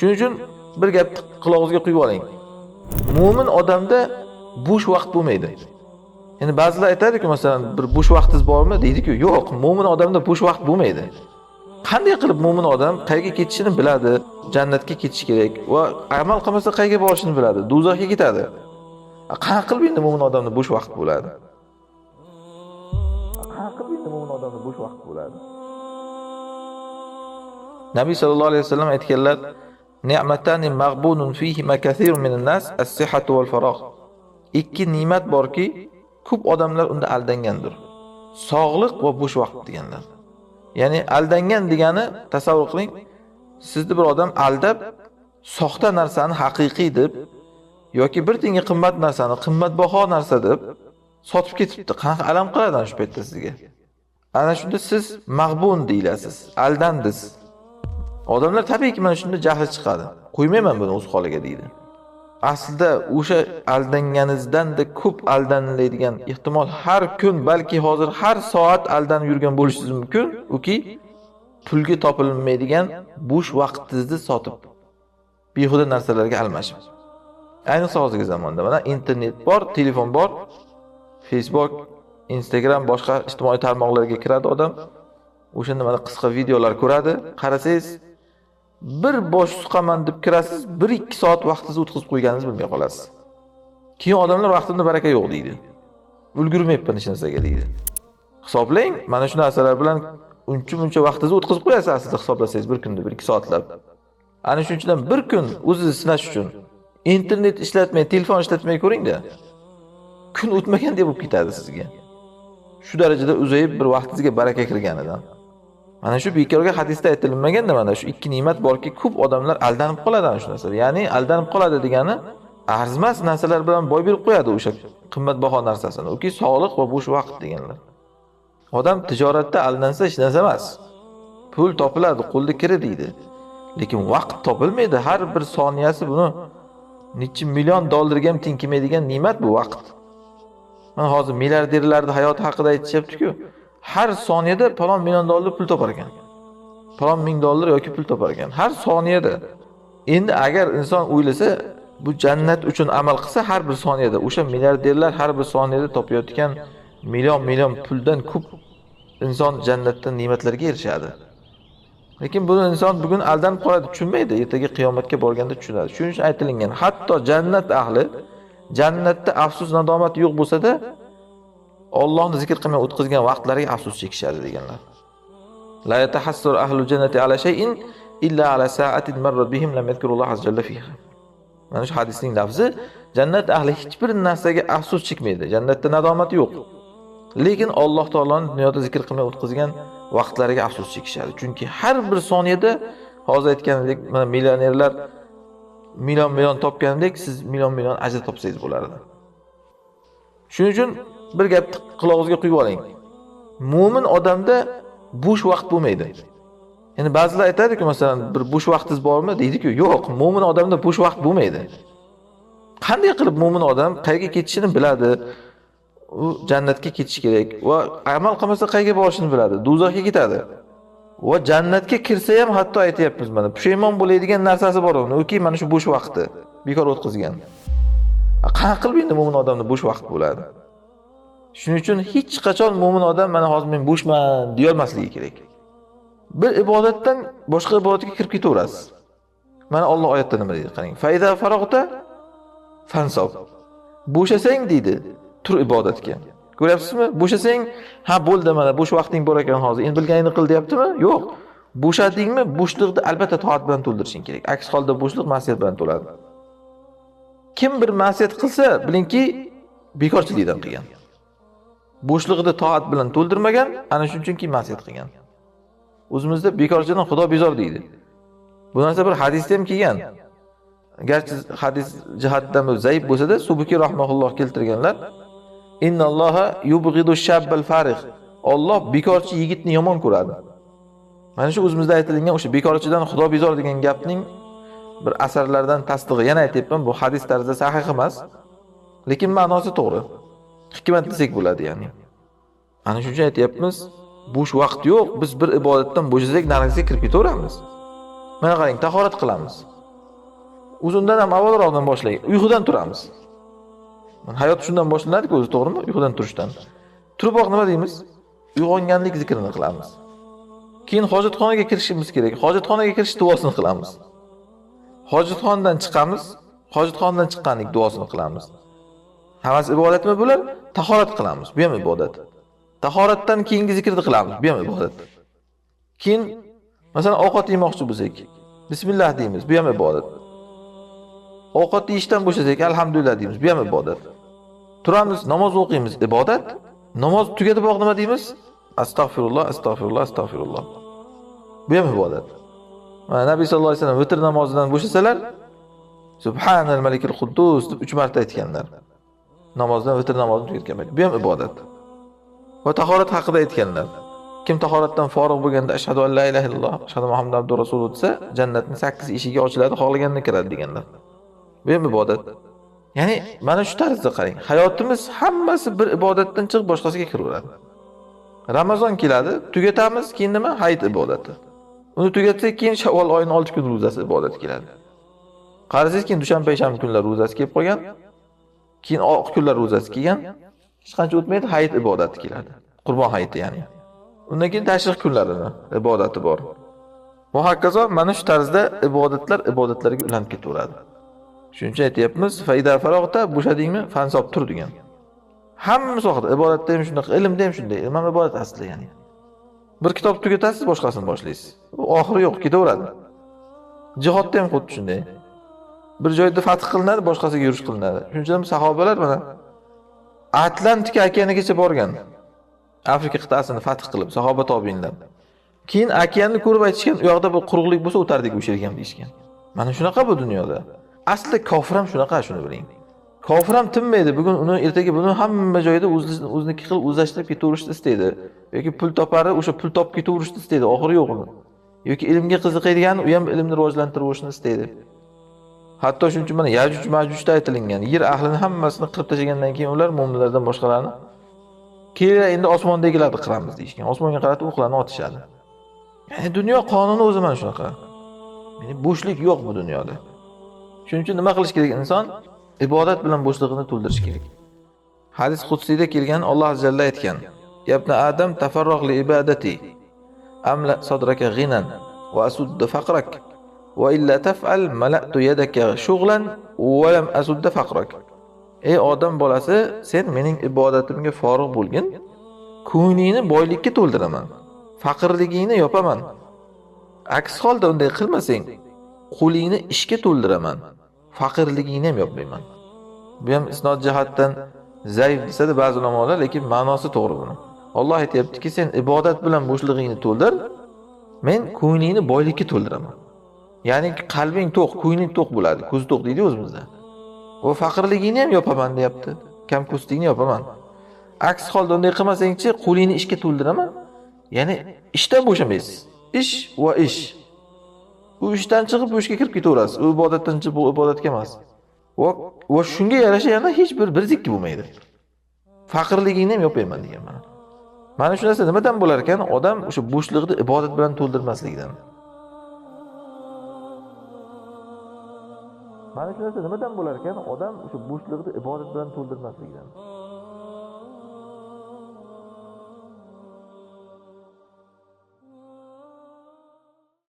Shuning uchun bir gapni qulog'ingizga quyib oling. Mo'min odamda bo'sh vaqt bo'lmaydi. Ya'ni ba'zilar aytadi-ku, masalan, bir bo'sh vaqtingiz bormi? Deydi-ku, yo'q, mo'min odamda bo'sh vaqt bo'lmaydi. Qanday qilib mo'min odam qayerga ketishini biladi, jannatga ketish kerak va amal qilmasa qayerga borishini biladi, do'zaxga ketadi. Qanaqa qilib endi mo'min odamda bo'sh vaqt bo'ladi? Nabiy sallallohu alayhi vasallam aytganlar: "Ni'matani maghbunun fihi ma kathirun minan nas as-sihhatu wal faragh." Ikki ne'mat borki, ko'p odamlar unda aldangandir. Sog'liq va bo'sh vaqt deganlar. Ya'ni aldangan degani tasavvur qiling, sizni bir odam aldab, soxta narsani haqiqiy deb yoki bir tenga qimmat narsani qimmatbaho narsa deb sotib ketibdi. Qanaqa alam qiladi ana shu paytda sizga? Ana shunda siz mag'bun deyilasiz, aldandingiz. Odamlar tabiiyki mana shunda jahli chiqadi. Qo'ymayman buni o'z holiga deydi. Aslida o'sha aldanganingizdan-da ko'p aldaniladigan, ehtimol har kun, balki hozir har soat aldanib yurgan bo'lishingiz mumkin. Uki pulga topilmaydigan bo'sh vaqtingizni sotib, behuda narsalarga almashib. Ayniqsa hozirgi zamonda mana internet bor, telefon bor, Facebook, Instagram, boshqa ijtimoiy tarmoqlarga kiradi odam. O'shanda mana qisqa videolar ko'radi. Qarasangiz, bir bosh suqaman deb kirasiz, 1-2 soat vaqtingizni o'tkazib qo'yganingizni bilmay qolasiz. Keyin odamlar vaqtimda baraka yo'q deydi. Ulgurmayapman hech narsaga deydi. Hisoblang, mana shu narsalar bilan uncha vaqtingizni o'tkazib qo'yasiz aslida hisoblasangiz bir kunda 1-2 soatlab. Ana shuning uchun bir kun o'zingizni sinash uchun internet ishlatmay, telefon ishlatmay ko'ring-da. Kun o'tmagandek bo'lib ketadi sizga. Shu darajada uzayib bir vaqtingizga baraka kirganidan. Mana shu bekorga hadisda aytilmaganda mana shu ikki ne'mat borki, ko'p odamlar aldanib qoladi ana shu narsalar. Ya'ni aldanib qoladi degani arzimas narsalar bilan boy berib qo'yadi o'sha qimmatbaho narsasini. Uki sog'liq va bo'sh vaqt deganlar. Odam tijoratda aldansa hech narsa emas. Pul topiladi, qo'lda kiri deydi. Lekin vaqt topilmaydi. Har bir soniyasi buni necha million dollarga ham teng kelmaydigan ne'mat bu vaqt. Mana hozir milliarderlarning hayoti haqida aytishyapti-ku. Har soniyada falon million dollar pul topar ekan. Falon ming dollar yoki pul topar ekan. Har soniyada. Endi agar inson o'ylasa, bu jannat uchun amal qilsa har bir soniyada o'sha milliarderlar har bir soniyada topayotgan million puldan ko'p inson jannatdan ne'matlarga erishadi. Lekin buni inson bugun aldanib qoladi, tushunmaydi. Ertaga qiyomatga borganda tushunadi. Shuning uchun aytilgan, hatto jannat ahli jannatda afsus nadomat yo'q bo'lsa-da, Allohni zikr qilmay o'tkazgan vaqtlariga afsus chekishadi deganlar. La yatahassur ahlul jannati ala shay'in illa ala sa'atin marrat bihim lam yadhkurulloh azza jalla fiha. Mana shu hadisning lafzi, jannat ahli hech bir narsaga afsus chekmaydi. Jannatda nadomat yo'q. Lekin Alloh taoloning dunyoda zikr qilmay o'tkazgan vaqtlariga afsus chekishadi. Chunki har bir soniyada hozir aytganidek, mana millionerlar million topgandek siz million ajr topsangiz bo'lardi. Shuning uchun bir gapni qulog'ingizga quyib oling. Mo'min odamda bo'sh vaqt bo'lmaydi. Ya'ni ba'zilar aytadi-ku, masalan, bir bo'sh vaqtingiz bormi? Deydi-ku, yo'q, mo'min odamda bo'sh vaqt bo'lmaydi. Qanday qilib mo'min odam qayerga ketishini biladi, u jannatga ketish kerak va amal qilmasa qayerga borishini biladi, do'zaxga ketadi. Va jannatga kirsa ham hatto aytayapmiz mana, pushaymon bo'ladigan narsasi bor uni, uki mana shu bo'sh vaqti bekor o'tkazgan. Qanaqa qilib endi mo'min odamda bo'sh vaqt bo'ladi? Shuning uchun hech qachon mo'min odam mana hozir men bo'shman deya olmasligi kerak. Bir ibodatdan boshqa ibodatga kirib ketaverasiz. Mana Alloh oyatda nima deydi? Qarang. Faiza farog'ta fansob. Bo'shasang deydi, tur ibodatga. Ko'ryapsizmi? Bo'shasang, ha bo'ldi mana bo'sh vaqting bor ekan hozir. Endi bilganingni qil deyaptimi? Yo'q. Bo'shadingmi? Bo'shliqni albatta toat bilan to'ldirishing kerak. Aks holda bo'shliq ma'siyat bilan to'ladi. Kim bir ma'siyat qilsa, bilingki bekorchilikdan qilgan. Bo'shlig'ida toat bilan to'ldirmagan, ana shuning uchunki ma'siyat qilgan. O'zimizda bekorchidan Xudo bezor deydi. Bu narsa bir hadisda ham kelgan. Garchi hadis jihatdan zaif bo'lsa-da, Subuki rahmatulloh keltirganlar. Innalloha yubghidu shabbal farigh. Alloh bekorchi yigitni yomon ko'radi. Mana shu o'zimizda aytilgan o'sha bekorchidan Xudo bezor degan gapning bir asarlardan tasdig'i. Yana aytayapman, bu hadis tarzida sahih emas, lekin ma'nosi to'g'ri. Hikmat desak bo'ladi ya'ni. Ana shuning uchun aytayapmiz, bo'sh vaqt yo'q. Biz bir ibodatdan bo'shasak, narxga kirib ketaveramiz. Mana qarang, tahorat qilamiz. uzundan ham avvalroqdan boshlaylik. Uyqudan turamiz. Hayot shundan boshlanadi-ku, o'zi to'g'rimi? Uyqudan turishdan. Turiboq nima deymiz? Uyg'onganlik zikrini qilamiz. Keyin hojatxonaga kirishimiz kerak. Hojatxonaga kirish duosini qilamiz. Hojatxonadan chiqamiz, hojatxonadan chiqqanlik duosini qilamiz. Hammasi ibodatmi bular? Tahorat qilamiz, bu ham ibodat. Tahoratdan keyingi zikrni qilamiz, bu ham ibodat. Keyin masalan ovqat yemoqchi bo'lsak, bismillah deymiz, bu ham ibodat. Ovqat yeyishdan bo'shasak, alhamdulillah deymiz, bu ham ibodat. Turamiz, namoz o'qiymiz, ibodat. Namoz tugatib nima deymiz? Astagfirullah, astagfirullah, astagfirullah. Bu ham ibodat. Mana Nabiy sallallohu alayhi vasallam vitr namozidan bo'shasalar, Subhanal malikil quddus deb 3 marta aytganlar. Namozdan vitr namozini tugatgan payt. Bu ham ibodat. Va tahorat haqida aytganlar. Kim tahoratdan forig' bo'lganda ashhadu an la ilaha illalloh, ashhadu muhammadan abdur rasululloh desa, jannatning 8 eshigi ochiladi, xohlaganini kiradi deganlar. Bu ham ibodat. Ya'ni mana shu tarzda qarang. Hayotimiz hammasi bir ibodatdan chiqib boshqasiga kiraveradi. Ramazon keladi, tugatamiz, keyin nima? Hayit ibodati. Uni tugatsak, keyin Shavvol oyining 6 kun ro'zasi ibodat keladi. Qarasangiz, keyin dushanba, payshanba kunlar ro'zasi kelib qolgan. Keyin oq kunlar ro'zasi kelgan. Hech qancha o'tmaydi, hayit ibodati keladi. Qurbon hayiti ya'ni. Undan keyin tashriq kunlarining ibodati bor. Va hokazo mana shu tarzda ibodatlarga ulanib ketaveradi. Shuning uchun aytyapmiz, foyda farog'da bo'shadingmi, fansob tur degan. Hamma sohada ibodatda ham shunday, ilmda ham shunday. Ilm ham ibodat asli ya'ni. Bir kitob tugatasiz, boshqasini boshlaysiz. U oxiri yo'q, ketaveradi. Jihodda ham xuddi shunday. Bir joyda fath qilinadi, boshqasiga yurish qilinadi. Shuning uchun sahobalar mana Atlantik okeanigacha borgan. Afrika qit'asini fath qilib, sahoba tobiinlar. Keyin okeanni ko'rib aytishgan, u yoqda bir quruqlik bo'lsa o'tardik o'sha yerga ham deyishgan. Mana shunaqa bu dunyoda. Asli kofir ham shunaqa, shuni biling. Kofir ham tinmaydi. Bugun uni ertaga buni hamma joyda o'ziniki qilib o'zlashtirib ketaverishni istaydi. Yoki pul topari, o'sha pul topib ketaverishni istaydi. Oxiri yo'q uni. Yoki ilmga qiziqadigan, u ham ilmni rivojlantirishni istaydi. Hatto shuning uchun mana Yajuj Majujda aytilingan, yer ahlini hammasini qirib tashlagandan keyin ular mu'minlardan boshqalarni keyin endi osmondagilarni qiramiz deyishgan. Osmonga qaratib o'qlarni otishadi. Ya'ni dunyo qonuni o'zi mana shunaqa. Ya'ni bo'shlik yo'q bu dunyoda. Shuning uchun nima qilish kerak inson? Ibodat bilan bo'shlig'ini to'ldirish kerak. Hadis qudsiyda kelgan, Alloh azza jalla aytgan: "Yabna Adam tafarraq li ibadati, amla sadraka ghinan va asudda faqrak, va illa taf'al mala'tu yadaka shughlan va lam asudda faqrak." Ey odam bolasi, sen mening ibodatimga forig' bo'lgin, ko'nglingni boylikka to'ldiraman, faqirligingni yopaman. Aks holda unday qilmasang, qo'lingni ishga to'ldiraman, faqirligingni ham yopmayman. Bu ham isnod jihatdan zaif desada ba'zi ulamolar, lekin ma'nosi to'g'ri buni. Alloh aytayaptiki, sen ibodat bilan bo'shlig'ingni to'ldir, men ko'nglingni boylikka to'ldiraman. Ya'ni qalbing to'q, ko'ngling to'q bo'ladi. Ko'z to'q deydi o'zimizda. Va faqirligingni ham yopaman deyapti. Kamko'stlikni yopaman. Aks holda unday qilmasangchi, qo'lingni ishga to'ldiraman. Ya'ni ishdan bo'shamaysiz. Ish va ish. U ishdan chiqib bu ishga kirib ketaverasiz. U ibodatdan chiqib bu ibodatga emas. Va shunga yarasha yana hech bir zikki bo'lmaydi. Faqirligingni ham yopayman degan mana. Mana shu narsa nimadan bo'lar ekan? Odam o'sha bo'shliqni ibodat bilan to'ldirmasligidan. Mana shu narsa nimadan bo'lar ekan? Odam o'sha bo'shliqni ibodat bilan to'ldirmasligidan.